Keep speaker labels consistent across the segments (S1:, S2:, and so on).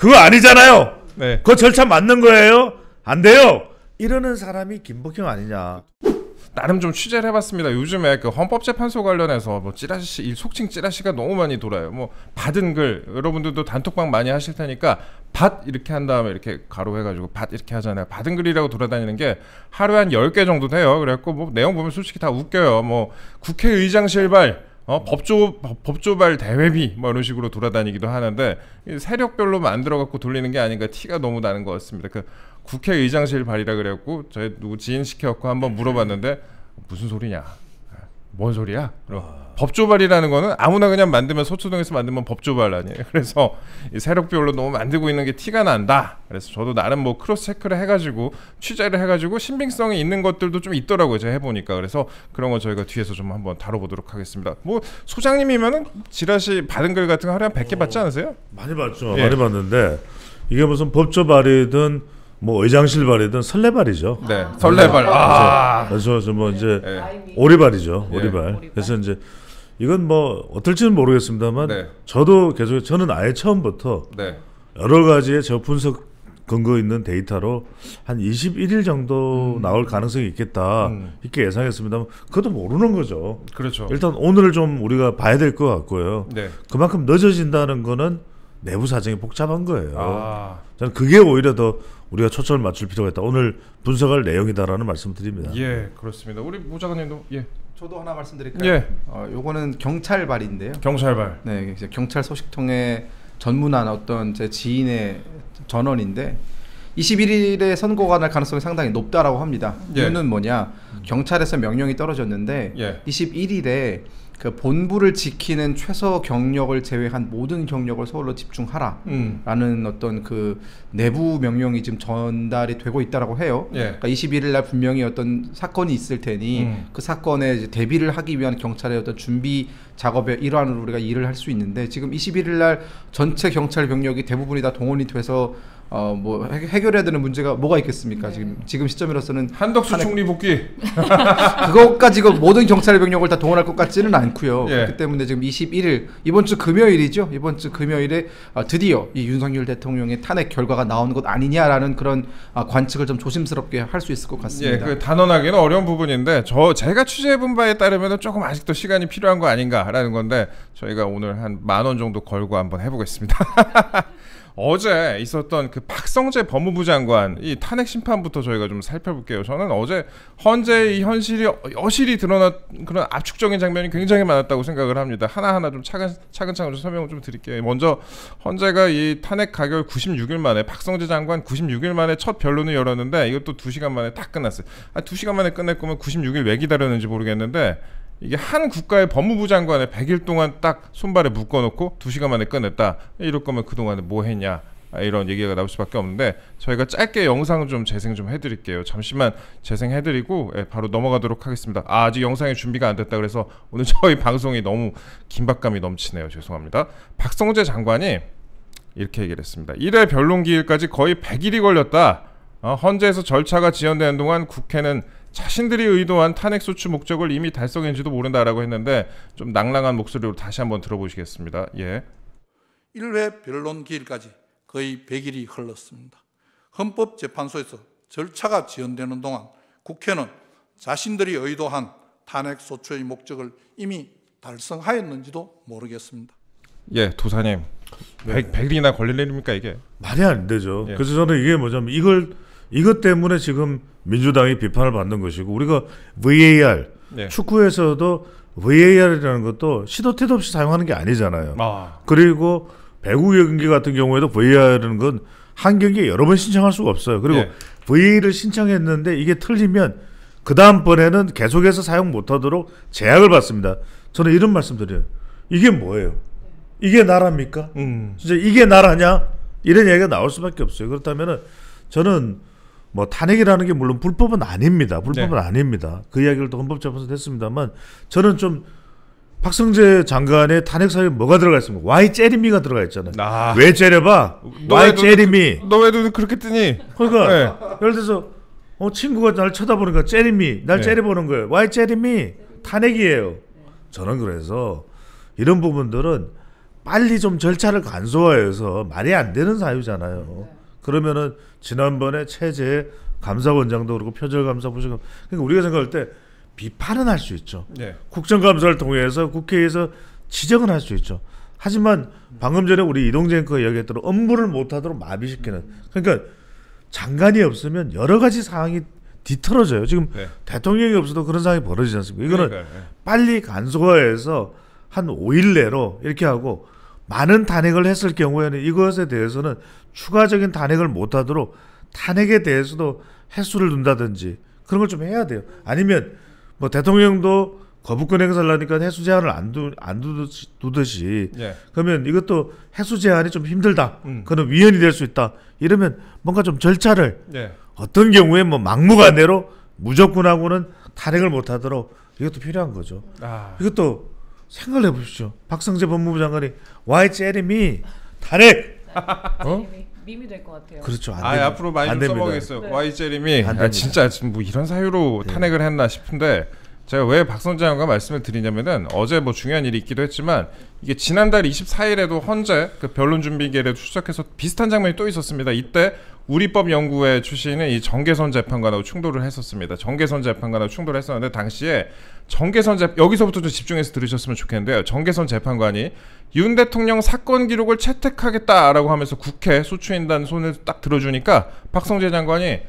S1: 그거 아니잖아요.
S2: 네.
S1: 그거 절차 맞는 거예요? 안 돼요. 이러는 사람이 김복형 아니냐.
S2: 나름 좀 취재를 해봤습니다. 요즘에 그 헌법재판소 관련해서 뭐 찌라시, 속칭 찌라시가 너무 많이 돌아요. 뭐 받은 글, 여러분들도 단톡방 많이 하실 테니까 받 이렇게 한 다음에 이렇게 가로해가지고 받 이렇게 하잖아요. 받은 글이라고 돌아다니는 게 하루에 한 10개 정도 돼요. 그래갖고 뭐 내용 보면 솔직히 다 웃겨요. 뭐 국회의장실발, 법조발 대회비 뭐 이런 식으로 돌아다니기도 하는데 세력별로 만들어갖고 돌리는 게 아닌가 티가 너무 나는 것 같습니다. 그 국회의장실 발이라 그래갖고 저희 누구 지인 시켜갖고 한번 물어봤는데 무슨 소리냐, 뭔 소리야? 법조발이라는 거는 아무나 그냥 만들면 소초동에서 만들면 법조발 아니에요. 그래서 이 세력별로 너무 만들고 있는 게 티가 난다. 그래서 저도 나름 뭐 크로스 체크를 해가지고 취재를 해가지고 신빙성이 있는 것들도 좀 있더라고요. 제가 해보니까. 그래서 그런 거 저희가 뒤에서 좀 한번 다뤄보도록 하겠습니다. 뭐 소장님이면은 지라시 받은 글 같은 거 하루에 한 100개 받지 않으세요?
S1: 많이 받죠. 많이 받는데 이게 무슨 법조발이든 뭐 의장실 발이든 설레발이죠.
S2: 네, 설레발.
S1: 그래서 뭐 이제 오리발이죠. 오리발. 그래서 이제 이건 뭐 어떨지는 모르겠습니다만 저도 계속 저는 아예 처음부터 여러 가지의 저 분석 근거 있는 데이터로 한 21일 정도 나올 가능성이 있겠다 이렇게 예상했습니다만 그것도 모르는 거죠.
S2: 그렇죠.
S1: 일단 오늘 좀 우리가 봐야 될 것 같고요. 그만큼 늦어진다는 거는 내부 사정이 복잡한 거예요. 저는 그게 오히려 더 우리가 초점을 맞출 필요가 있다. 오늘 분석할 내용이다라는 말씀드립니다.
S2: 예, 그렇습니다. 우리 모 작가님도
S3: 저도 하나 말씀드릴까요? 요거는 경찰발인데요.
S2: 경찰발.
S3: 네, 이제 경찰 소식통에 전문한 어떤 제 지인의 전원인데 21일에 선고가 날 가능성이 상당히 높다라고 합니다. 이유는 뭐냐? 경찰에서 명령이 떨어졌는데 21일에 그 본부를 지키는 최소 경력을 제외한 모든 경력을 서울로 집중하라 라는 어떤 그 내부 명령이 지금 전달이 되고 있다라고 해요. 그러니까 21일 날 분명히 어떤 사건이 있을 테니 그 사건에 이제 대비를 하기 위한 경찰의 어떤 준비 작업의 일환으로 우리가 일을 할 수 있는데 지금 21일 날 전체 경찰 병력이 대부분이 다 동원이 돼서 뭐 해결해야 되는 문제가 뭐가 있겠습니까? 지금 시점으로서는
S2: 한덕수 총리 복귀
S3: 그것 가지고 모든 경찰 병력을 다 동원할 것 같지는 않고요. 그렇기 때문에 지금 21일 이번 주 금요일이죠. 이번 주 금요일에 드디어 이 윤석열 대통령의 탄핵 결과가 나오는 것 아니냐라는 그런 관측을 좀 조심스럽게 할 수 있을 것 같습니다.
S2: 그 단언하기는 어려운 부분인데 제가 취재해본 바에 따르면 조금 아직도 시간이 필요한 거 아닌가라는 건데 저희가 오늘 한 10,000원 정도 걸고 한번 해보겠습니다. 어제 있었던 그 박성재 법무부 장관 이 탄핵 심판부터 저희가 좀 살펴볼게요. 저는 어제 헌재의 현실이 여실히 드러난 그런 압축적인 장면이 굉장히 많았다고 생각을 합니다. 하나하나 좀 차근차근 좀 설명을 좀 드릴게요. 먼저 헌재가 이 탄핵 가결 96일 만에 박성재 장관 96일 만에 첫 변론을 열었는데 이것도 2시간 만에 딱 끝났어요. 2시간 만에 끝낼 거면 96일 왜 기다렸는지 모르겠는데 이게 한 국가의 법무부 장관을 100일 동안 딱 손발에 묶어놓고 2시간 만에 끝냈다. 이럴 거면 그동안에 뭐 했냐. 이런 얘기가 나올 수밖에 없는데 저희가 짧게 영상 좀 재생 좀 해드릴게요. 잠시만 재생해드리고 바로 넘어가도록 하겠습니다. 아직 영상이 준비가 안 됐다 그래서 오늘 저희 방송이 너무 긴박감이 넘치네요. 죄송합니다. 박성재 장관이 이렇게 얘기를 했습니다. 1회 변론 기일까지 거의 100일이 걸렸다. 헌재에서 절차가 지연되는 동안 국회는 자신들이 의도한 탄핵 소추 목적을 이미 달성했는지도 모른다라고 했는데 좀 낭랑한 목소리로 다시 한번 들어보시겠습니다.
S4: 1회 변론 기일까지 거의 100일이 흘렀습니다. 헌법재판소에서 절차가 지연되는 동안 국회는 자신들이 의도한 탄핵 소추의 목적을 이미 달성하였는지도 모르겠습니다.
S2: 도사님 100일이나 걸릴 일입니까 이게?
S1: 말이 안 되죠. 그래서 저는 이게 뭐냐면 이것 때문에 지금 민주당이 비판을 받는 것이고 우리가 VAR 축구에서도 VAR이라는 것도 시도 때도 없이 사용하는 게 아니잖아요. 그리고 배구 경기 같은 경우에도 VAR이라는 건 한 경기에 여러 번 신청할 수가 없어요. 그리고 VAR을 신청했는데 이게 틀리면 그 다음번에는 계속해서 사용 못하도록 제약을 받습니다. 저는 이런 말씀 드려요. 이게 뭐예요? 이게 나라입니까? 진짜 이게 나라냐? 이런 얘기가 나올 수밖에 없어요. 그렇다면은 저는 뭐 탄핵이라는 게 물론 불법은 아닙니다. 아닙니다. 그 이야기를 또 헌법재판소에서 했습니다만 저는 좀 박성재 장관의 탄핵 사유에 뭐가 들어가 있습니까? 와이 째리미가 들어가 있잖아요. 왜 째려봐? 와이 째리미.
S2: 너 왜 눈을 그렇게 뜨니?
S1: 그러니까 예를 들어서 친구가 날 쳐다보니까 째리미, 날 째려보는 거예요. 와이 째리미 탄핵이에요. 저는 그래서 이런 부분들은 빨리 좀 절차를 간소화해서 말이 안 되는 사유잖아요. 그러면은 지난번에 최재 감사원장도 그렇고 표절감사 부실감사 그러니까 우리가 생각할 때 비판은 할 수 있죠. 국정감사를 통해서 국회에서 지적은 할 수 있죠. 하지만 방금 전에 우리 이동재 앵커가 이야기했던 업무를 못하도록 마비시키는 그러니까 장관이 없으면 여러 가지 상황이 뒤틀어져요. 지금 대통령이 없어도 그런 상황이 벌어지지 않습니까? 이거는 빨리 간소화해서 한 5일 내로 이렇게 하고 많은 탄핵을 했을 경우에는 이것에 대해서는 추가적인 탄핵을 못하도록 탄핵에 대해서도 횟수를 둔다든지 그런 걸 좀 해야 돼요. 아니면 뭐 대통령도 거부권 행사를 하니까 횟수 제한을 안 두듯이 그러면 이것도 횟수 제한이 좀 힘들다. 그건 위헌이 될 수 있다. 이러면 뭔가 좀 절차를 어떤 경우에 뭐 막무가내로 무조건하고는 탄핵을 못하도록 이것도 필요한 거죠. 이것도 생각을 해보십시오. 박성재 법무부 장관이 Why Jeremy 탄핵
S5: 밈이 될 것 같아요.
S1: 그렇죠.
S2: 앞으로 많이 좀 써먹겠어요. Why Jeremy 진짜 지금 뭐 이런 사유로 탄핵을 했나 싶은데 제가 왜 박성재 장관 말씀을 드리냐면은 어제 뭐 중요한 일이 있기도 했지만 이게 지난달 24일에도 헌재 그 변론준비기일에 출석해서 비슷한 장면이 또 있었습니다. 이때 우리법연구회 출신의 이 정계선 재판관하고 충돌을 했었습니다. 정계선 재판관하고 충돌을 했었는데 당시에 여기서부터 좀 집중해서 들으셨으면 좋겠는데요. 정계선 재판관이 윤 대통령 사건 기록을 채택하겠다라고 하면서 국회 소추인단 손을 딱 들어주니까 박성재 장관이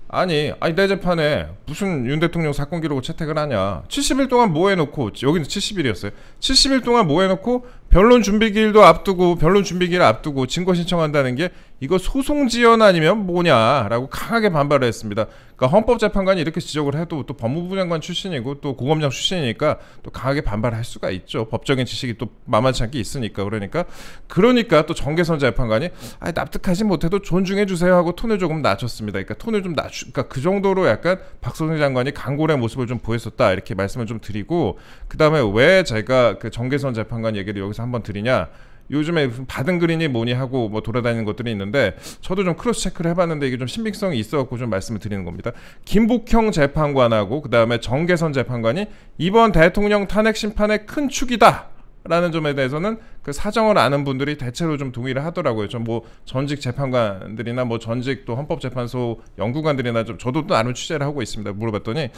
S2: 아니 내 재판에 무슨 윤 대통령 사건 기록을 채택을 하냐. 70일 동안 뭐 해놓고 여기는 70일이었어요. 70일 동안 뭐 해놓고 변론 준비기일을 앞두고 증거 신청한다는 게 이거 소송 지연 아니면 뭐냐라고 강하게 반발을 했습니다. 그러니까 헌법재판관이 이렇게 지적을 해도 또 법무부 장관 출신이고 또 고검장 출신이니까 또 강하게 반발할 수가 있죠. 법적인 지식이 또 만만치 않게 있으니까. 그러니까 또 정계선 재판관이 납득하지 못해도 존중해 주세요 하고 톤을 조금 낮췄습니다. 그러니까 톤을 좀 그러니까 그 정도로 약간 박성재 장관이 강골의 모습을 좀 보였었다 이렇게 말씀을 좀 드리고 그다음에 왜 제가 그 정계선 재판관 얘기를 여기서 한번 드리냐. 요즘에 받은 글이니 뭐니 하고 뭐 돌아다니는 것들이 있는데 저도 좀 크로스 체크를 해봤는데 이게 좀 신빙성이 있어갖고 좀 말씀을 드리는 겁니다. 김복형 재판관하고 그 다음에 정계선 재판관이 이번 대통령 탄핵 심판의 큰 축이다 라는 점에 대해서는 그 사정을 아는 분들이 대체로 좀 동의를 하더라고요. 좀 뭐 전직 재판관들이나 뭐 전직 또 헌법재판소 연구관들이나 좀 저도 또 나름 취재를 하고 있습니다. 물어봤더니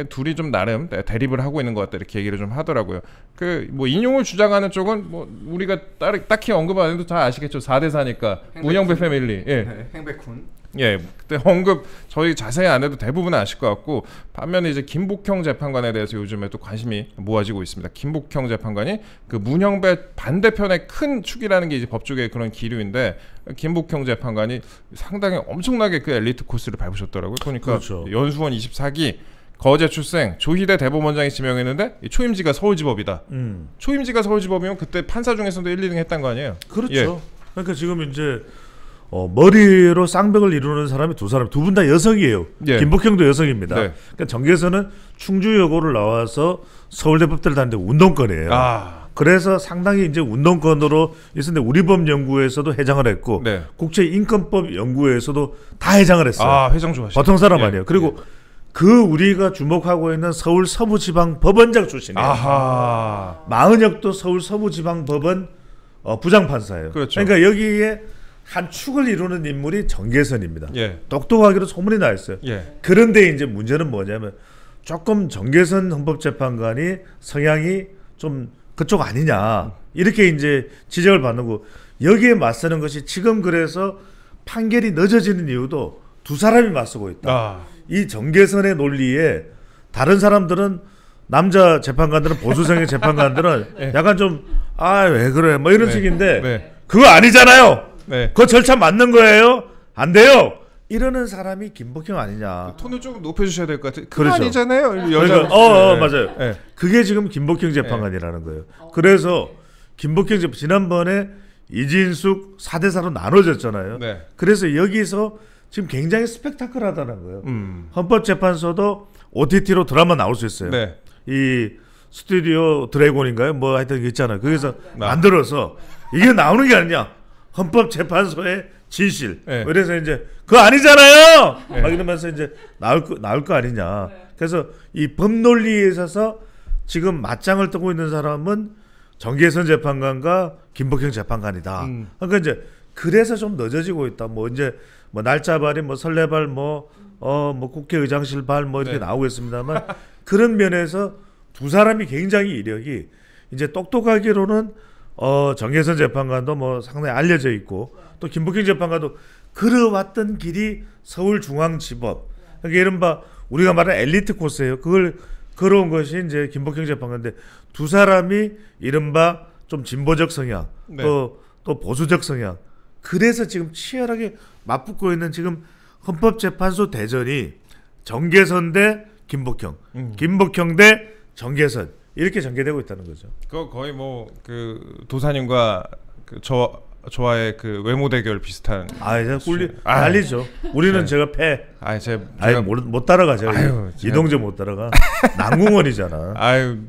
S2: 둘이 좀 나름 대립을 하고 있는 것 같다 이렇게 얘기를 좀 하더라고요. 그 뭐 인용을 주장하는 쪽은 뭐 우리가 딱히 언급 안 해도 다 아시겠죠. 4대4니까 문영배 패밀리.
S3: 행백훈.
S2: 그때 언급 저희 자세히 안 해도 대부분 아실 것 같고 반면에 이제 김복형 재판관에 대해서 요즘에 또 관심이 모아지고 있습니다. 김복형 재판관이 그 문형배 반대편의 큰 축이라는 게 이제 법조계의 그런 기류인데 김복형 재판관이 상당히 엄청나게 그 엘리트 코스를 밟으셨더라고요. 그러니까
S1: 그렇죠.
S2: 연수원 24기 거제 출생 조희대 대법원장이 지명했는데 초임지가 서울지법이다. 초임지가 서울지법이면 그때 판사 중에서도 1, 2등 했단 거 아니에요?
S1: 그렇죠. 그러니까 지금 이제 머리로 쌍벽을 이루는 사람이 두 분 다 여성이에요. 김복형도 여성입니다. 그러니까 정계선은 충주여고를 나와서 서울대법대를 다니는데 운동권이에요. 그래서 상당히 이제 운동권으로 있었는데 우리법연구에서도 회장을 했고 국제인권법연구에서도 다 회장을 했어요.
S2: 회장 좋아하시네.
S1: 보통 사람 아니에요. 그리고 그 우리가 주목하고 있는 서울 서부지방법원장 출신이에요. 마은혁도 서울 서부지방법원 부장판사예요.
S2: 그렇죠.
S1: 그러니까 여기에 한 축을 이루는 인물이 정계선입니다. 똑똑하기로 소문이 나 있어요. 그런데 이제 문제는 뭐냐면 조금 정계선 헌법재판관이 성향이 좀 그쪽 아니냐 이렇게 이제 지적을 받는 거. 여기에 맞서는 것이 지금 그래서 판결이 늦어지는 이유도 두 사람이 맞서고 있다. 이 정계선의 논리에 다른 사람들은 남자 재판관들은 보수성의 재판관들은 약간 좀 왜 그래 뭐 이런 식인데 그거 아니잖아요. 그 절차 맞는 거예요? 안 돼요. 이러는 사람이 김복형 아니냐.
S2: 톤을 조금 높여주셔야 될 것 같아요.
S1: 그렇죠.
S2: 아니잖아요.
S1: 맞아요. 그게 지금 김복형 재판관이라는 거예요. 그래서 김복형 재판 지난번에 이진숙 4대4로 나눠졌잖아요. 그래서 여기서 지금 굉장히 스펙타클하다는 거예요. 헌법재판소도 OTT로 드라마 나올 수 있어요. 이 스튜디오 드래곤인가요? 뭐 하여튼 있잖아요. 거기서 만들어서 이게 나오는 게 아니냐. 헌법재판소의 진실. 그래서 이제 그거 아니잖아요. 막 이러면서 이제 나올 거 아니냐. 그래서 이 법논리에 있어서 지금 맞짱을 뜨고 있는 사람은 정계선 재판관과 김복형 재판관이다. 그러니까 이제 그래서 좀 늦어지고 있다. 뭐 이제 뭐 날짜발이 뭐 설레발 뭐 국회의장실 발 뭐 이렇게 나오고 있습니다만 그런 면에서 두 사람이 굉장히 이력이 이제 똑똑하기로는 정계선 재판관도 뭐 상당히 알려져 있고 또 김복형 재판관도 걸어왔던 길이 서울중앙지법. 그러니까 이른바 우리가 말하는 엘리트 코스예요. 그걸 걸어온 것이 이제 김복형 재판관인데 두 사람이 이른바 좀 진보적 성향 또 보수적 성향. 그래서 지금 치열하게 맞붙고 있는 지금 헌법재판소 대전이 정계선 대 김복형, 김복형 대 정계선 이렇게 전개되고 있다는 거죠.
S2: 그거 거의 뭐 그 도사님과 그 저와의 그 외모 대결 비슷한.
S1: 난리죠. 우리는 제가 패.
S2: 제가
S1: 못 따라가. 제가 이동재 못 따라가. 남궁원이잖아.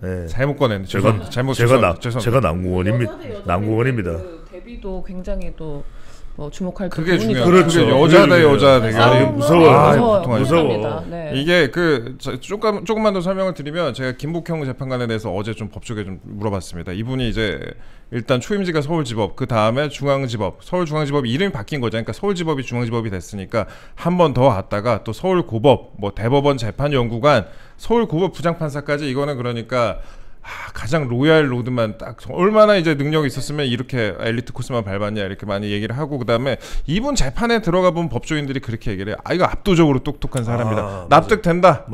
S2: 네. 잘못 꺼냈네.
S1: 제가 남궁원입니다.
S5: 그 데뷔도 굉장히 또 주목할
S2: 그게 중요해요.
S1: 그렇죠.
S2: 여자 대 여자 대결이
S1: 무서워요.
S5: 네.
S2: 이게 그 조금만 더 설명을 드리면 제가 김복형 재판관에 대해서 어제 좀 법조계 좀 물어봤습니다. 이분이 이제 일단 초임지가 서울지법, 그 다음에 중앙지법, 서울중앙지법 이름이 바뀐 거죠. 그러니까 서울지법이 중앙지법이 됐으니까 한 번 더 왔다가 또 서울고법, 뭐 대법원 재판연구관, 서울고법 부장판사까지 이거는 그러니까. 가장 로얄 로드만 딱 얼마나 이제 능력이 있었으면 이렇게 엘리트 코스만 밟았냐 이렇게 많이 얘기를 하고 그다음에 이분 재판에 들어가 본 법조인들이 그렇게 얘기를 해요. 이거 압도적으로 똑똑한 사람이다. 납득된다.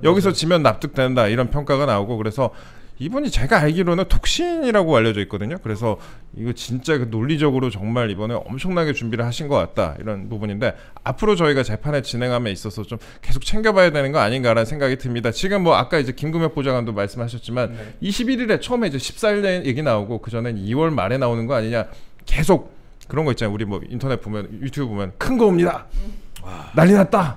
S2: 여기서 지면 납득된다. 이런 평가가 나오고 그래서 이분이 제가 알기로는 독신이라고 알려져 있거든요. 그래서 이거 진짜 그 논리적으로 정말 이번에 엄청나게 준비를 하신 것 같다 이런 부분인데 앞으로 저희가 재판에 진행함에 있어서 좀 계속 챙겨봐야 되는 거 아닌가라는 생각이 듭니다. 지금 뭐 아까 이제 김금혁 보좌관도 말씀하셨지만 21일에 처음에 이제 14일에 얘기 나오고 그 전엔 2월 말에 나오는 거 아니냐 계속 그런 거 있잖아요. 우리 뭐 인터넷 보면 유튜브 보면 큰 거 옵니다. 난리 났다.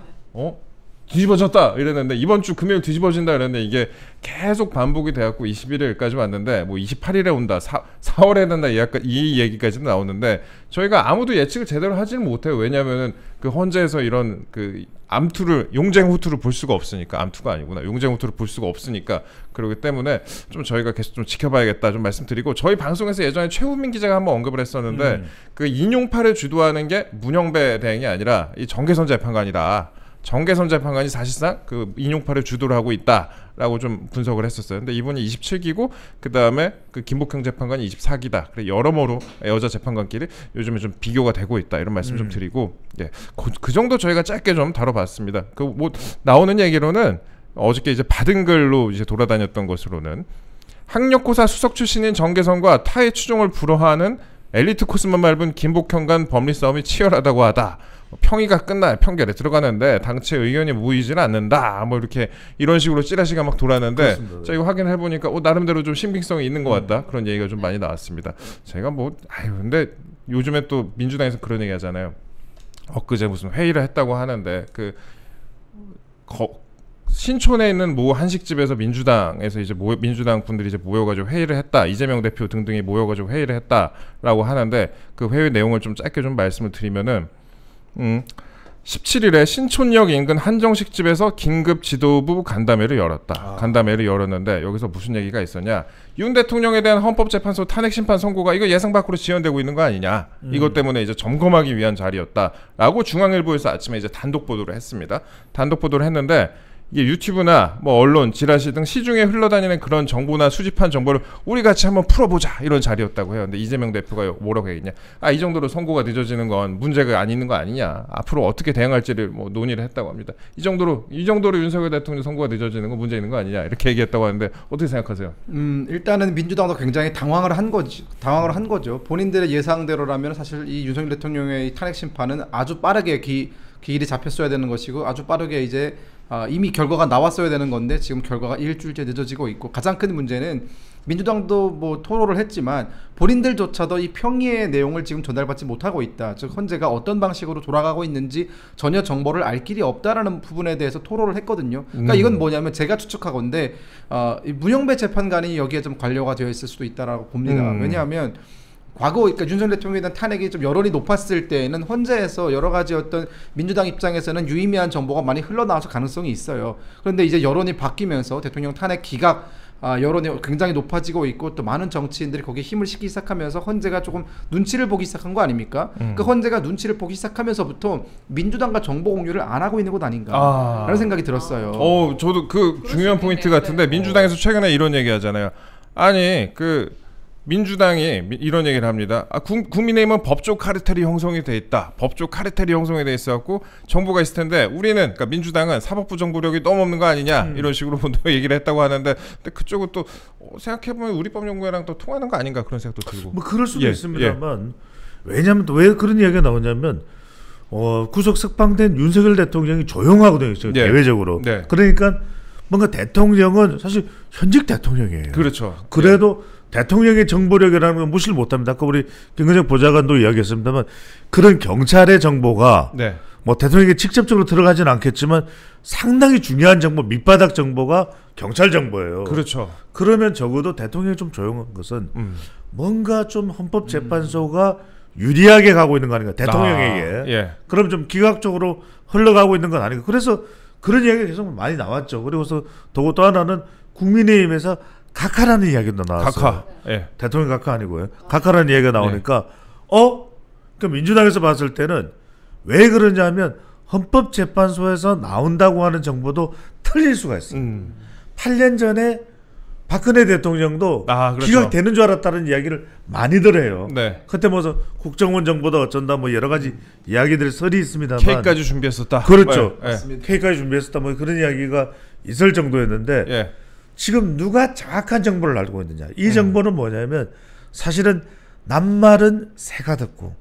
S2: 뒤집어졌다 이랬는데 이번 주 금요일 뒤집어진다 이랬는데 이게 계속 반복이 돼갖고 21일까지 왔는데 뭐 28일에 온다 4월에 된다 이 얘기까지도 나오는데 저희가 아무도 예측을 제대로 하지는 못해요. 왜냐하면은 그 헌재에서 이런 그 암투를 용쟁후투를 볼 수가 없으니까 암투가 아니구나 용쟁후투를 볼 수가 없으니까 그렇기 때문에 좀 저희가 계속 좀 지켜봐야겠다 좀 말씀드리고 저희 방송에서 예전에 최우민 기자가 한번 언급을 했었는데 그 인용파를 주도하는 게 문영배 대행이 아니라 이 정계선 재판관이다. 정계선 재판관이 사실상 그 인용파를 주도를 하고 있다라고 좀 분석을 했었어요. 근데 이분이 27기고 그 다음에 그 김복형 재판관이 24기다. 그래 여러모로 여자 재판관끼리 요즘에 좀 비교가 되고 있다 이런 말씀 좀 드리고 그 정도 저희가 짧게 좀 다뤄봤습니다. 그 뭐 나오는 얘기로는 어저께 이제 받은 글로 이제 돌아다녔던 것으로는 학력고사 수석 출신인 정계선과 타의 추종을 불허하는 엘리트 코스만 밟은 김복형 간 법리 싸움이 치열하다고 하다. 평의가 끝나 평결에 들어가는데 당체 의견이 모이지는 않는다. 뭐 이렇게 이런 식으로 찌라시가 막 돌았는데 자 이거 확인해 보니까 나름대로 좀 신빙성이 있는 것 같다. 그런 얘기가 좀 많이 나왔습니다. 제가 근데 요즘에 또 민주당에서 그런 얘기 하잖아요. 엊그제 무슨 회의를 했다고 하는데 신촌에 있는 모 한식집에서 민주당에서 이제 민주당 분들이 이제 모여가지고 회의를 했다. 이재명 대표 등등이 모여가지고 회의를 했다라고 하는데 그 회의 내용을 좀 짧게 좀 말씀을 드리면은 17일에 신촌역 인근 한정식집에서 긴급 지도부 간담회를 열었다. 간담회를 열었는데 여기서 무슨 얘기가 있었냐? 윤 대통령에 대한 헌법재판소 탄핵심판 선고가 이거 예상 밖으로 지연되고 있는 거 아니냐? 이것 때문에 이제 점검하기 위한 자리였다라고 중앙일보에서 아침에 이제 단독 보도를 했습니다. 단독 보도를 했는데 이게 유튜브나 뭐 언론, 지라시 등 시중에 흘러다니는 그런 정보나 수집한 정보를 우리 같이 한번 풀어보자 이런 자리였다고 해요. 근데 이재명 대표가 뭐라고 했냐? 이 정도로 선고가 늦어지는 건 문제가 안 있는 거 아니냐? 앞으로 어떻게 대응할지를 뭐 논의를 했다고 합니다. 이 정도로 윤석열 대통령 선고가 늦어지는 건 문제 있는 거 아니냐? 이렇게 얘기했다고 하는데 어떻게 생각하세요?
S3: 일단은 민주당도 굉장히 당황을 한 거죠. 본인들의 예상대로라면 사실 이 윤석열 대통령의 탄핵 심판은 아주 빠르게 기일이 잡혔어야 되는 것이고 아주 빠르게 이제 이미 결과가 나왔어야 되는 건데 지금 결과가 일주일째 늦어지고 있고 가장 큰 문제는 민주당도 뭐 토로를 했지만 본인들조차도 이 평의의 내용을 지금 전달받지 못하고 있다. 즉 헌재가 어떤 방식으로 돌아가고 있는지 전혀 정보를 알 길이 없다라는 부분에 대해서 토로를 했거든요. 그러니까 이건 뭐냐면 제가 추측하건데 이 문영배 재판관이 여기에 좀 관여가 되어 있을 수도 있다라고 봅니다. 왜냐하면 과거 그러니까 윤석열 대통령에 대한 탄핵이 좀 여론이 높았을 때에는 헌재에서 여러 가지 어떤 민주당 입장에서는 유의미한 정보가 많이 흘러나와서 가능성이 있어요. 그런데 이제 여론이 바뀌면서 대통령 탄핵 기각 여론이 굉장히 높아지고 있고 또 많은 정치인들이 거기에 힘을 실기 시작하면서 헌재가 조금 눈치를 보기 시작한 거 아닙니까? 그 헌재가 눈치를 보기 시작하면서 민주당과 정보 공유를 안 하고 있는 것 아닌가라는 생각이 들었어요.
S2: 저도 그 중요한 포인트 같은데 민주당에서 최근에 이런 얘기 하잖아요. 아니 민주당이 이런 얘기를 합니다. 국민의힘은 법적 카르텔이 형성이 돼 있다. 법적 카르텔이 형성이 돼 있어갖고 정보가 있을 텐데 우리는 그러니까 민주당은 사법부 정보력이 너무 없는 거 아니냐 이런 식으로 얘기를 했다고 하는데 근데 그쪽은 또 생각해보면 우리법연구회랑 또 통하는 거 아닌가 그런 생각도 들고.
S1: 뭐 그럴 수도 있습니다만 왜냐하면 왜 그런 이야기가 나오냐면 구속 석방된 윤석열 대통령이 조용하거든요. 대외적으로. 그러니까 뭔가 대통령은 사실 현직 대통령이에요.
S2: 그렇죠.
S1: 그래도 대통령의 정보력이라는 건 무시를 못합니다. 아까 우리 김근정 보좌관도 이야기했습니다만 그런 경찰의 정보가 뭐 대통령에게 직접적으로 들어가지는 않겠지만 상당히 중요한 정보, 밑바닥 정보가 경찰 정보예요.
S2: 그렇죠.
S1: 그러면 적어도 대통령이 좀 조용한 것은 뭔가 좀 헌법재판소가 유리하게 가고 있는 거 아닌가, 대통령에게. 그럼 좀 기각적으로 흘러가고 있는 건 아닌가. 그래서 그런 이야기가 계속 많이 나왔죠. 그리고서 또 하나는 국민의힘에서 각하라는 이야기도 나왔어요. 대통령 각하 아니고요. 각하라는 이야기가 나오니까 그 민주당에서 봤을 때는 왜 그러냐면 헌법재판소에서 나온다고 하는 정보도 틀릴 수가 있어요. 8년 전에 박근혜 대통령도 기각되는 줄 알았다는 이야기를 많이들 해요. 그때 뭐 국정원 정보도 어쩐다 뭐 여러 가지 이야기들 설이 있습니다만
S2: K까지 준비했었다.
S1: 그렇죠. K까지 준비했었다 뭐 그런 이야기가 있을 정도였는데 지금 누가 정확한 정보를 알고 있느냐. 이 정보는 뭐냐면 사실은 낱말은 새가 듣고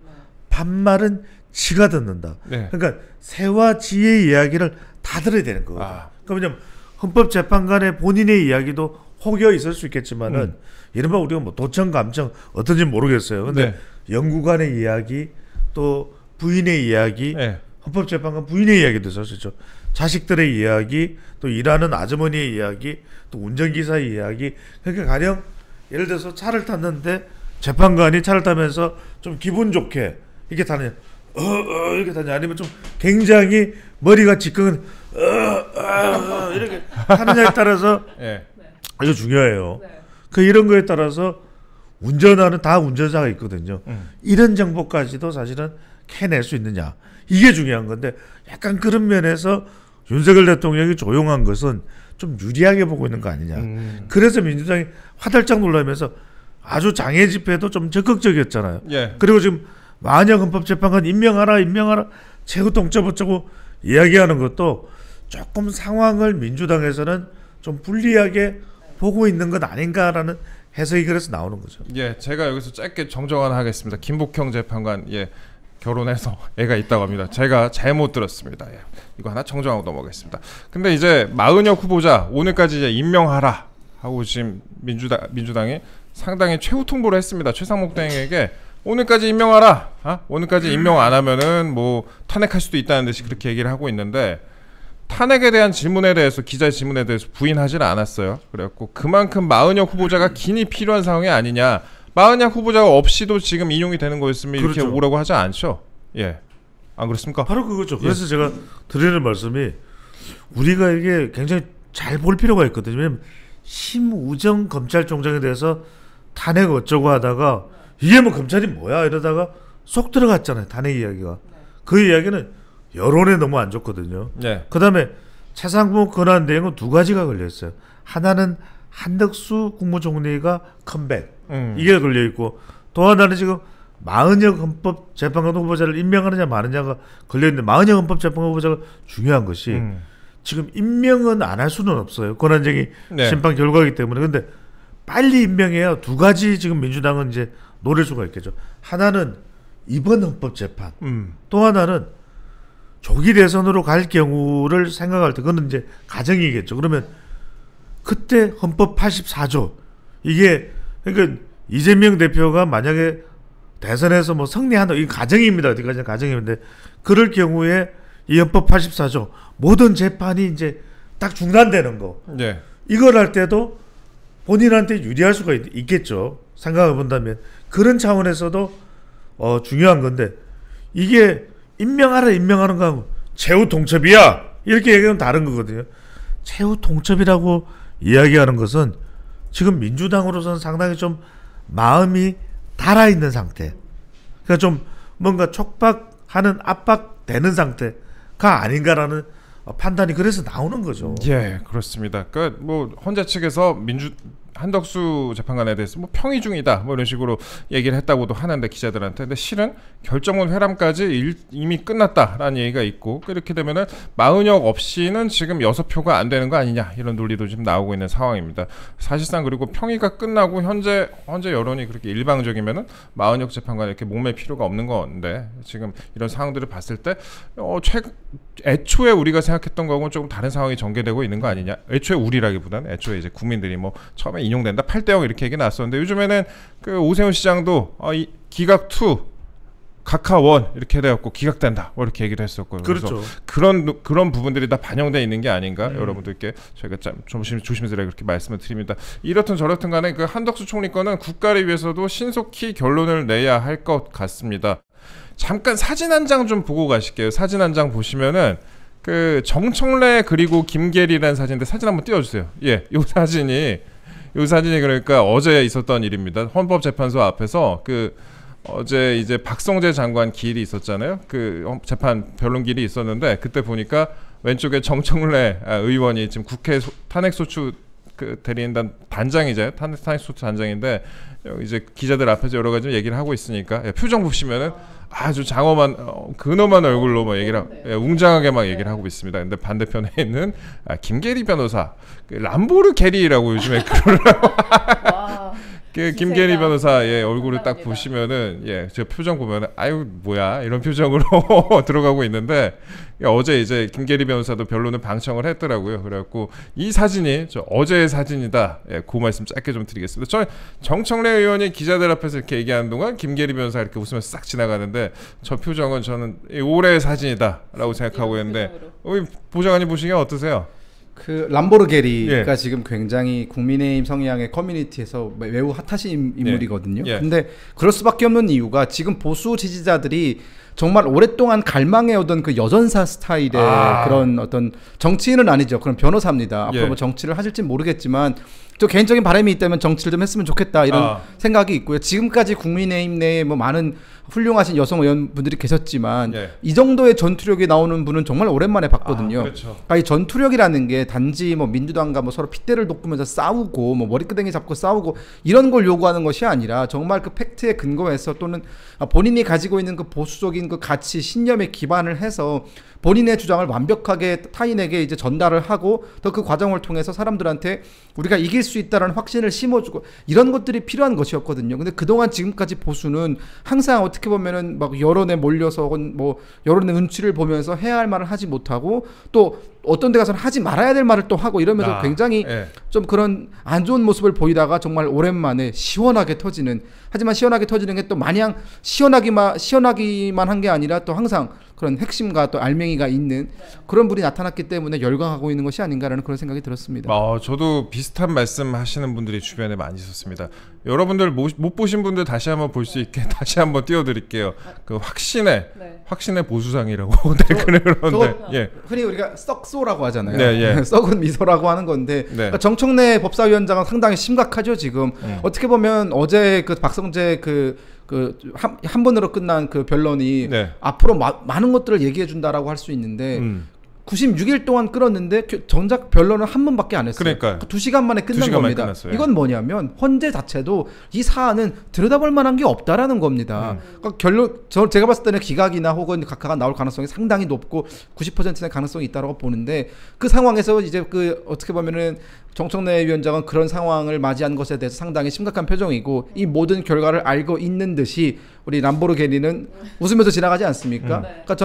S1: 반말은 쥐가 듣는다. 그러니까 새와 쥐의 이야기를 다 들어야 되는 거거든요. 그러면 헌법재판관의 본인의 이야기도 혹여 있을 수 있겠지만은 이른바 우리가 뭐 도청 감청 어떤지 모르겠어요. 근데 연구관의 이야기 또 부인의 이야기 헌법재판관 부인의 이야기도 있을 수 있죠. 자식들의 이야기 또 일하는 아주머니의 이야기 또 운전기사의 이야기. 그러니까 가령 예를 들어서 차를 탔는데 재판관이 차를 타면서 좀 기분 좋게 이렇게 타느냐 이렇게 타느냐 아니면 좀 굉장히 머리가 지끈 이렇게 타느냐에 따라서 아주 중요해요. 그 이런 거에 따라서 운전하는 다 운전사가 있거든요. 이런 정보까지도 사실은 캐낼 수 있느냐 이게 중요한 건데 약간 그런 면에서 윤석열 대통령이 조용한 것은 좀 유리하게 보고 있는 거 아니냐. 그래서 민주당이 화들짝 놀라면서 아주 장애 집회도 좀 적극적이었잖아요. 그리고 지금 만약 헌법재판관 임명하라 최후 통첩 어쩌고 이야기하는 것도 조금 상황을 민주당에서는 좀 불리하게 보고 있는 것 아닌가라는 해석이 그래서 나오는 거죠.
S2: 제가 여기서 짧게 정정 하나 하겠습니다. 김복형 재판관 결혼해서 애가 있다고 합니다. 제가 잘못 들었습니다. 이거 하나 정정하고 넘어가겠습니다. 근데 이제 마은혁 후보자 오늘까지 이제 임명하라 하고 지금 민주당이 상당히 최후 통보를 했습니다. 최상목 대행에게 오늘까지 임명하라. 오늘까지 임명 안 하면은 뭐 탄핵할 수도 있다는 듯이 그렇게 얘기를 하고 있는데 탄핵에 대한 질문에 대해서 기자 질문에 대해서 부인하지는 않았어요. 그래갖고 그만큼 마은혁 후보자가 긴히 필요한 상황이 아니냐. 마은혁 후보자가 없이도 지금 인용이 되는 거였으면 이렇게 오라고 하지 않죠. 안 그렇습니까?
S1: 바로 그거죠. 그래서 제가 드리는 말씀이 우리가 이게 굉장히 잘 볼 필요가 있거든요. 왜냐면 심우정 검찰총장에 대해서 탄핵 어쩌고 하다가 이게 뭐 검찰이 뭐야 이러다가 쏙 들어갔잖아요. 탄핵 이야기가. 그 이야기는 여론에 너무 안 좋거든요. 그 다음에 최상목 권한대행은 두 가지가 걸려있어요. 하나는 한덕수 국무총리가 컴백 이게 걸려있고 또 하나는 지금 마은혁 헌법재판관 후보자를 임명하느냐 마느냐가 걸려있는데 마은혁 헌법재판관 후보자가 중요한 것이 지금 임명은 안 할 수는 없어요. 권한쟁의 심판 결과이기 때문에. 근데 빨리 임명해야 두 가지 지금 민주당은 이제 노릴 수가 있겠죠. 하나는 이번 헌법재판 또 하나는 조기 대선으로 갈 경우를 생각할 때 그거는 이제 가정이겠죠. 그러면 그때 헌법 84조 이게 그러니까 이재명 대표가 만약에 대선에서 뭐 승리한다 이 가정입니다. 어디까지나 가정인데 그럴 경우에 이 헌법 84조 모든 재판이 이제 딱 중단되는 거. 이걸 할 때도 본인한테 유리할 수가 있겠죠. 생각해 본다면 그런 차원에서도 중요한 건데 이게 임명하는 거하고 최후 통첩이야 이렇게 얘기하면 다른 거거든요. 최후 통첩이라고 이야기하는 것은 지금 민주당으로서는 상당히 좀 마음이 달아 있는 상태. 그러니까 좀 뭔가 촉박하는 압박되는 상태가 아닌가라는 판단이 그래서 나오는 거죠.
S2: 예, 그렇습니다. 그러니까 뭐 헌재 측에서 한덕수 재판관에 대해서 뭐 평의 중이다 뭐 이런 식으로 얘기를 했다고도 하는데 기자들한테. 근데 실은 결정문 회람까지 이미 끝났다라는 얘기가 있고, 그렇게 되면은 마은혁 없이는 지금 6표가 안 되는 거 아니냐 이런 논리도 지금 나오고 있는 상황입니다. 사실상 그리고 평의가 끝나고 현재 여론이 그렇게 일방적이면은 마은혁 재판관에 이렇게 목맬 필요가 없는 건데, 지금 이런 상황들을 봤을 때 애초에 우리가 생각했던 거하고는 조금 다른 상황이 전개되고 있는 거 아니냐. 애초에 우리라기보다는 애초에 이제 국민들이 뭐 처음에 인용된다 8대0 이렇게 얘기 나왔었는데, 요즘에는 그 오세훈 시장도 이 기각 2 각하 1 이렇게 돼갖고 기각된다 뭐 이렇게 얘기를 했었고요.
S1: 그렇죠.
S2: 그런 부분들이 다 반영되어 있는 게 아닌가 여러분들께 저희가 좀 조심스레 그렇게 말씀을 드립니다. 이렇든 저렇든 간에 그 한덕수 총리 건은 국가를 위해서도 신속히 결론을 내야 할 것 같습니다. 잠깐 사진 한 장 좀 보고 가실게요. 사진 한 장 보시면은 그 정청래 그리고 김계리라는 사진인데, 사진 한번 띄워주세요. 예, 요 사진이 그러니까 어제 있었던 일입니다. 헌법재판소 앞에서 어제 이제 박성재 장관 기일이 있었잖아요. 그 재판 변론 기일이 있었는데, 그때 보니까 왼쪽에 정청래 의원이 지금 국회 탄핵소추 그 대리인단 단장이죠. 탄핵소추 단장인데 이제 기자들 앞에서 여러 가지 얘기를 하고 있으니까 표정 보시면은 아주 장엄한 근엄한 얼굴로 막 얘기를 웅장하게 막 얘기를 하고 있습니다. 근데 반대편에 있는 김계리 변호사, 람보르 게리라고 요즘에 그러려고 김계리 변호사의 얼굴을 딱 보시면은 제 표정 보면은 아유 뭐야 이런 표정으로 들어가고 있는데, 어제 이제 김계리 변호사도 변론을 방청을 했더라고요. 그래갖고 이 사진이 어제의 사진이다. 그 말씀 짧게 좀 드리겠습니다. 저 정청래 의원이 기자들 앞에서 이렇게 얘기하는 동안 김계리 변호사 이렇게 웃으면서 싹 지나가는데, 저 표정은 저는 올해의 사진이다라고 생각하고 있는데, 보좌관님 보시기에 어떠세요?
S3: 그 람보르게리가 지금 굉장히 국민의힘 성향의 커뮤니티에서 매우 핫하신 인물이거든요. 근데 그럴 수밖에 없는 이유가 지금 보수 지지자들이 정말 오랫동안 갈망해오던 그 여전사 스타일의 그런 어떤, 정치인은 아니죠. 그런 변호사입니다. 앞으로 뭐 정치를 하실지 모르겠지만 저 개인적인 바람이 있다면 정치를 좀 했으면 좋겠다 이런 생각이 있고요. 지금까지 국민의힘 내에 뭐 많은 훌륭하신 여성 의원분들이 계셨지만 이 정도의 전투력이 나오는 분은 정말 오랜만에 봤거든요.
S2: 그렇죠.
S3: 이 전투력이라는 게 단지 뭐 민주당과 뭐 서로 핏대를 돋구면서 싸우고 뭐 머리끄댕이 잡고 싸우고 이런 걸 요구하는 것이 아니라, 정말 그 팩트에 근거해서 또는 본인이 가지고 있는 그 보수적인 그 가치 신념에 기반을 해서 본인의 주장을 완벽하게 타인에게 이제 전달을 하고, 또 그 과정을 통해서 사람들한테 우리가 이길 수 있다는 확신을 심어주고, 이런 것들이 필요한 것이었거든요. 근데 그동안 지금까지 보수는 항상 어떻게 보면은 막 여론에 몰려서 뭐 여론의 눈치를 보면서 해야 할 말을 하지 못하고, 또 어떤 데 가서는 하지 말아야 될 말을 또 하고 이러면서 굉장히 좀 그런 안 좋은 모습을 보이다가 정말 오랜만에 시원하게 터지는, 하지만 시원하게 터지는 게 또 마냥 시원하기만 한 게 아니라 또 항상 그런 핵심과 또 알맹이가 있는 그런 분이 나타났기 때문에 열광하고 있는 것이 아닌가라는 그런 생각이 들었습니다.
S2: 저도 비슷한 말씀 하시는 분들이 주변에 많이 있었습니다. 여러분들 못 보신 분들 다시 한번 볼 수 있게 다시 한번 띄워드릴게요. 그 확신의 보수상이라고 댓글을 그러는데,
S3: 흔히 우리가 썩소라고 하잖아요. 썩은 미소라고 하는 건데, 그러니까 정청래 법사위원장은 상당히 심각하죠 지금. 어떻게 보면 어제 그 박성재 한 번으로 끝난 그 변론이 앞으로 많은 것들을 얘기해 준다라고 할 수 있는데, 96일 동안 끌었는데 정작 변론은 한 번밖에 안 했어요.
S2: 그러니까
S3: 2시간 만에 끝난 겁니다.
S2: 끝났어요.
S3: 이건 뭐냐면 헌재 자체도 이 사안은 들여다볼 만한 게 없다라는 겁니다. 그러니까 제가 봤을 때는 기각이나 혹은 각하가 나올 가능성이 상당히 높고 90%의 가능성이 있다고 보는데, 그 상황에서 이제 어떻게 보면은 정청래 위원장은 그런 상황을 맞이한 것에 대해서 상당히 심각한 표정이고, 이 모든 결과를 알고 있는 듯이 우리 람보르게리는 웃으면서 지나가지 않습니까? 그러니까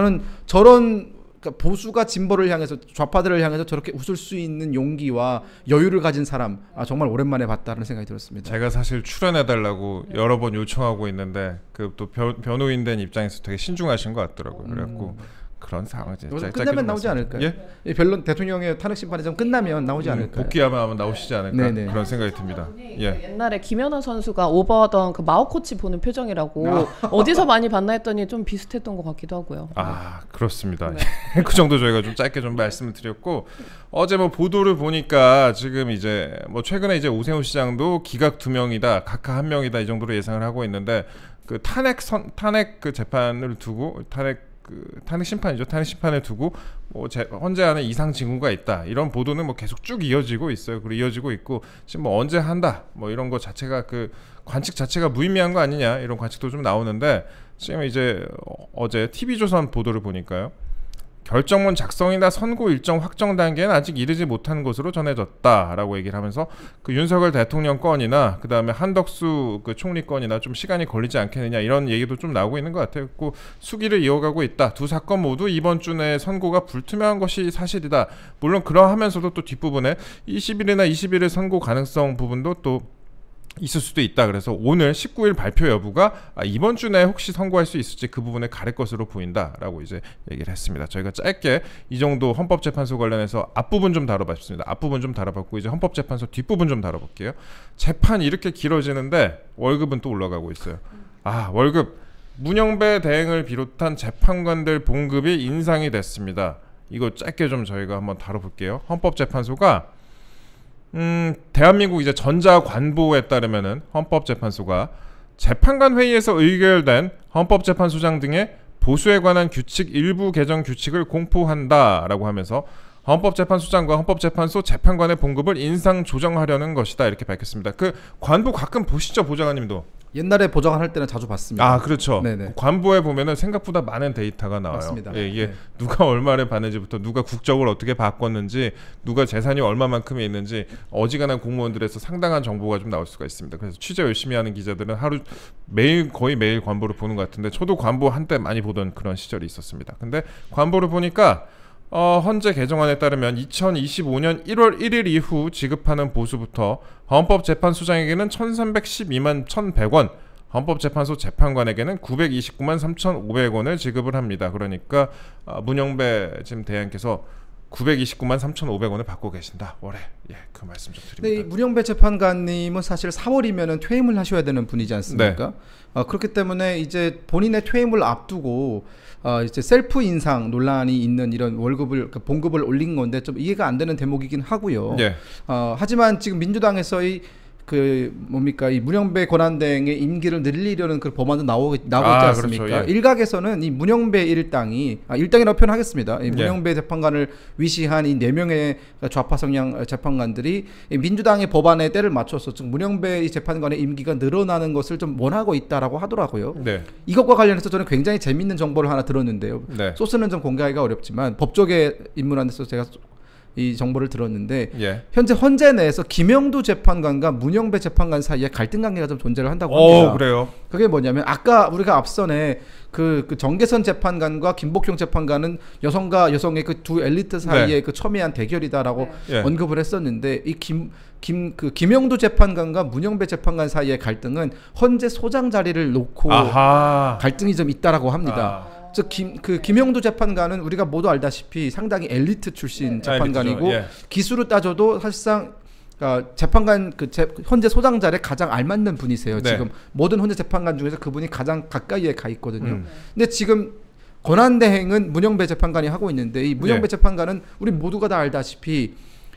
S3: 저는 보수가 진보를 향해서, 좌파들을 향해서 저렇게 웃을 수 있는 용기와 여유를 가진 사람, 정말 오랜만에 봤다는 생각이 들었습니다.
S2: 제가 사실 출연해달라고 여러 번 요청하고 있는데 또 변호인 된 입장에서 되게 신중하신 것 같더라고요. 그래갖고 그런 상황이죠.
S3: 끝나면 나오지 않을까요?
S2: 예?
S3: 이 변론 대통령의 탄핵 심판이 좀 끝나면 나오지 않을까요?
S2: 복귀하면 아마 나오시지 않을까
S3: 네네.
S2: 그런 생각이 듭니다. 예.
S5: 옛날에 김연아 선수가 오버하던 그 마오 코치 보는 표정이라고 어디서 많이 봤나 했더니 좀 비슷했던 것 같기도 하고요.
S2: 아 그렇습니다.
S5: 네.
S2: 그 정도 저희가 좀 짧게 좀 말씀을 드렸고 어제 뭐 보도를 보니까 지금 이제 뭐 최근에 이제 오세훈 시장도 기각 2명이다, 각하 1명이다 이 정도로 예상을 하고 있는데 그 탄핵 그 재판을 두고 탄핵 심판이죠. 탄핵 심판을 두고 뭐 헌재안에 이상 징후가 있다. 이런 보도는 뭐 계속 쭉 이어지고 있어요. 그리고 이어지고 있고 지금 뭐 언제 한다. 뭐 이런 거 자체가 그 관측 자체가 무의미한 거 아니냐 이런 관측도 좀 나오는데 지금 이제 어제 TV조선 보도를 보니까요. 결정문 작성이나 선고 일정 확정 단계는 아직 이르지 못한 것으로 전해졌다라고 얘기를 하면서 그 윤석열 대통령 건이나 그 다음에 한덕수 그 총리 건이나 좀 시간이 걸리지 않겠느냐 이런 얘기도 좀 나오고 있는 것 같아요. 그 수기를 이어가고 있다. 두 사건 모두 이번 주 내에 선고가 불투명한 것이 사실이다. 물론 그러하면서도 또 뒷부분에 20일이나 21일 선고 가능성 부분도 또 있을 수도 있다. 그래서 오늘 19일 발표 여부가 이번 주 내에 혹시 선고할 수 있을지 그 부분에 가릴 것으로 보인다라고 이제 얘기를 했습니다. 저희가 짧게 이 정도 헌법재판소 관련해서 앞부분 좀 다뤄봤습니다. 앞부분 좀 다뤄봤고 이제 헌법재판소 뒷부분 좀 다뤄볼게요. 재판이 이렇게 길어지는데 월급은 또 올라가고 있어요. 월급 문영배 대행을 비롯한 재판관들 봉급이 인상이 됐습니다. 이거 짧게 좀 저희가 한번 다뤄볼게요. 헌법재판소가 대한민국 이제 전자관보에 따르면은 헌법재판소가 재판관 회의에서 의결된 헌법재판소장 등의 보수에 관한 규칙 일부 개정 규칙을 공포한다라고 하면서 헌법재판소장과 헌법재판소 재판관의 봉급을 인상 조정하려는 것이다 이렇게 밝혔습니다. 그 관보 가끔 보시죠, 보좌관님도?
S3: 옛날에 보좌관 할 때는 자주 봤습니다.
S2: 그렇죠.
S3: 네네.
S2: 관보에 보면은 생각보다 많은 데이터가 나와요.
S3: 맞습니다.
S2: 예, 이게
S3: 네.
S2: 누가 얼마를 받는지부터 누가 국적을 어떻게 바꿨는지, 누가 재산이 얼마만큼이 있는지 어지간한 공무원들에서 상당한 정보가 좀 나올 수가 있습니다. 그래서 취재 열심히 하는 기자들은 거의 매일 관보를 보는 것 같은데 저도 관보 한때 많이 보던 그런 시절이 있었습니다. 근데 관보를 보니까 헌재 개정안에 따르면 2025년 1월 1일 이후 지급하는 보수부터 헌법재판소장에게는 1,312만 1,100원, 헌법재판소 재판관에게는 929만 3,500원을 지급을 합니다. 그러니까 문영배 지금 대행께서 929만 3,500원을 받고 계신다 월에. 그 말씀 좀 드립니다.
S3: 네, 이 문영배 재판관님은 사실 4월이면은 퇴임을 하셔야 되는 분이지 않습니까? 네. 그렇기 때문에 이제 본인의 퇴임을 앞두고 이제 셀프 인상 논란이 있는 이런 봉급을 올린 건데 좀 이해가 안 되는 대목이긴 하고요.
S2: 네.
S3: 하지만 지금 민주당에서의 이 문영배 권한대행의 임기를 늘리려는 그 법안도 나오고 있지 않습니까?
S2: 그렇죠. 예.
S3: 일각에서는 이 문영배 일당이라고 표현하겠습니다. 이 문영배 재판관을 위시한 이 4명의 좌파 성향 재판관들이 민주당의 법안에 때를 맞춰서 즉 문영배 재판관의 임기가 늘어나는 것을 좀 원하고 있다라고 하더라고요.
S2: 네.
S3: 이것과 관련해서 저는 굉장히 재밌는 정보를 하나 들었는데요.
S2: 네.
S3: 소스는 좀 공개하기가 어렵지만 법조계 입문한 데서 제가 이 정보를 들었는데 현재 헌재 내에서 김영두 재판관과 문영배 재판관 사이에 갈등 관계가 좀 존재를 한다고 합니다.
S2: 그래요?
S3: 그게 뭐냐면 아까 우리가 앞선에 그 정계선 재판관과 김복형 재판관은 여성과 여성의 그 두 엘리트 사이의 그 첨예한 대결이다라고 언급을 했었는데 이 김영두 재판관과 문영배 재판관 사이의 갈등은 헌재 소장 자리를 놓고 갈등이 좀 있다라고 합니다. 즉 김영두 재판관은 우리가 모두 알다시피 상당히 엘리트 출신 재판관이고 기수로 따져도 사실상 재판관 헌재 소장 자리에 가장 알맞는 분이세요. 네. 지금 모든 헌재 재판관 중에서 그분이 가장 가까이에 가 있거든요. 근데 지금 권한대행은 문영배 재판관이 하고 있는데 이 문영배 재판관은 우리 모두가 다 알다시피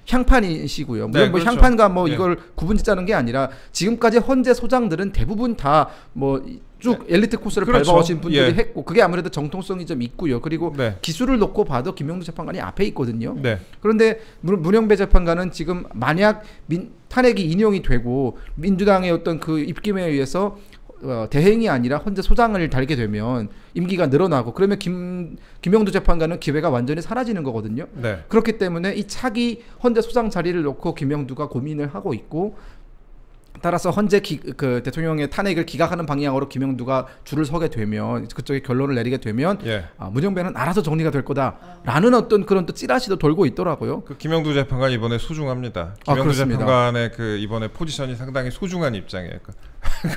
S3: 향판이시고요. 물론 그렇죠. 향판과 이걸 구분짓자는 게 아니라 지금까지 헌재 소장들은 대부분 다 쭉 엘리트 코스를 밟아오신 분들이 했고 그게 아무래도 정통성이 좀 있고요. 그리고 기수를 놓고 봐도 김영두 재판관이 앞에 있거든요. 그런데 문영배 재판관은 지금 만약 탄핵이 인용이 되고 민주당의 어떤 그 입김에 의해서 대행이 아니라 헌재 소장을 달게 되면 임기가 늘어나고 그러면 김영두 재판관은 기회가 완전히 사라지는 거거든요. 그렇기 때문에 이 차기 헌재 소장 자리를 놓고 김영두가 고민을 하고 있고 따라서 헌재 대통령의 탄핵을 기각하는 방향으로 김영두가 줄을 서게 되면 그쪽에 결론을 내리게 되면 문영배는 알아서 정리가 될 거다라는 어떤 그런 또 찌라시도 돌고 있더라고요.
S2: 그 김영두 재판관 이번에 소중합니다. 김영두 재판관의 이번에 포지션이 상당히 소중한 입장이에요.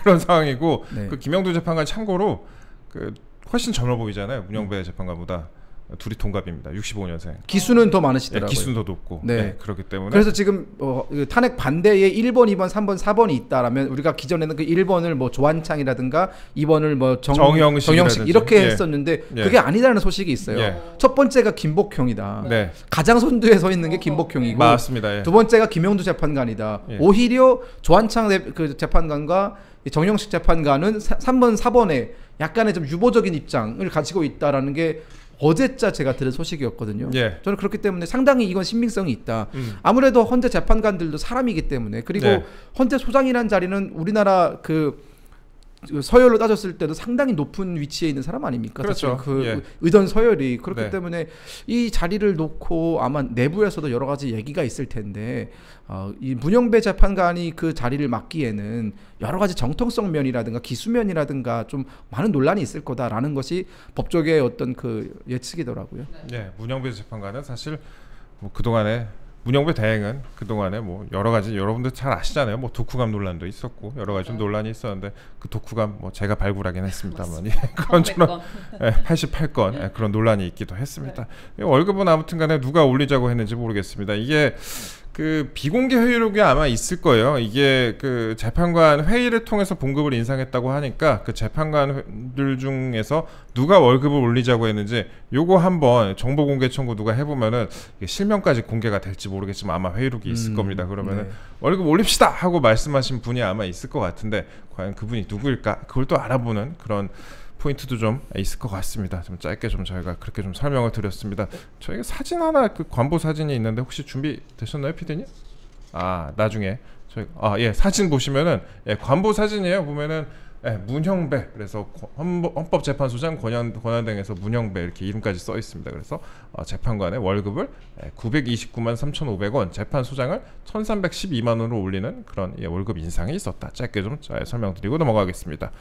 S2: 그런 상황이고 그 김영두 재판관 참고로 훨씬 젊어 보이잖아요. 문영배 재판관보다. 둘이 동갑입니다. 65년생.
S3: 기수는 더 많으시더라고요.
S2: 기수는 더 높고.
S3: 네.
S2: 그렇기 때문에.
S3: 그래서 지금 탄핵 반대에 1번, 2번, 3번, 4번이 있다라면 우리가 기존에는 그 1번을 뭐 조한창이라든가 2번을 뭐 정영식 이렇게 했었는데 그게 아니다라는 소식이 있어요. 첫 번째가 김복형이다. 가장 선두에 서 있는 게 김복형이고
S2: 맞습니다.
S3: 두 번째가 김영두 재판관이다. 오히려 조한창 그 재판관과 정영식 재판관은 3번, 4번에 약간의 좀 유보적인 입장을 가지고 있다라는 게 어제자 제가 들은 소식이었거든요. 저는 그렇기 때문에 상당히 이건 신빙성이 있다. 아무래도 헌재 재판관들도 사람이기 때문에 그리고 헌재 소장이라는 자리는 우리나라 그 서열로 따졌을 때도 상당히 높은 위치에 있는 사람 아닙니까?
S2: 그렇죠.
S3: 그 의전 서열이 그렇기 때문에 이 자리를 놓고 아마 내부에서도 여러 가지 얘기가 있을 텐데 이 문영배 재판관이 그 자리를 맡기에는 여러 가지 정통성 면이라든가 기수면이라든가 좀 많은 논란이 있을 거다라는 것이 법조계의 어떤 그 예측이더라고요.
S2: 문영배 재판관은 사실 뭐 그동안에 문영배 대행은 그동안에 뭐 여러 가지 여러분들 잘 아시잖아요. 뭐 독후감 논란도 있었고 여러 가지 좀 논란이 있었는데 그 독후감 뭐 제가 발굴하긴 했습니다만 그런저런 88건 그런 논란이 있기도 했습니다. 월급은 아무튼간에 누가 올리자고 했는지 모르겠습니다. 이게 그 비공개 회의록이 아마 있을 거예요. 이게 그 재판관 회의를 통해서 봉급을 인상했다고 하니까 그 재판관들 중에서 누가 월급을 올리자고 했는지 요거 한번 정보 공개 청구 누가 해보면은 이게 실명까지 공개가 될지 모르겠지만 아마 회의록이 있을 겁니다. 그러면은 월급 올립시다 하고 말씀하신 분이 아마 있을 것 같은데 과연 그분이 누구일까? 그걸 또 알아보는 그런 포인트도 좀 있을 것 같습니다. 좀 짧게 좀 저희가 그렇게 좀 설명을 드렸습니다. 저희가 사진 하나 그 관보 사진이 있는데 혹시 준비 되셨나요, 피디님? 나중에 저희 사진 보시면은 관보 사진이에요. 보면은 문형배 그래서 헌법재판소장 권한대행에서 문형배 이렇게 이름까지 써 있습니다. 그래서 재판관의 월급을 929만 3,500원, 재판소장을 1,312만 원으로 올리는 그런 월급 인상이 있었다. 짧게 좀 설명드리고 넘어가겠습니다.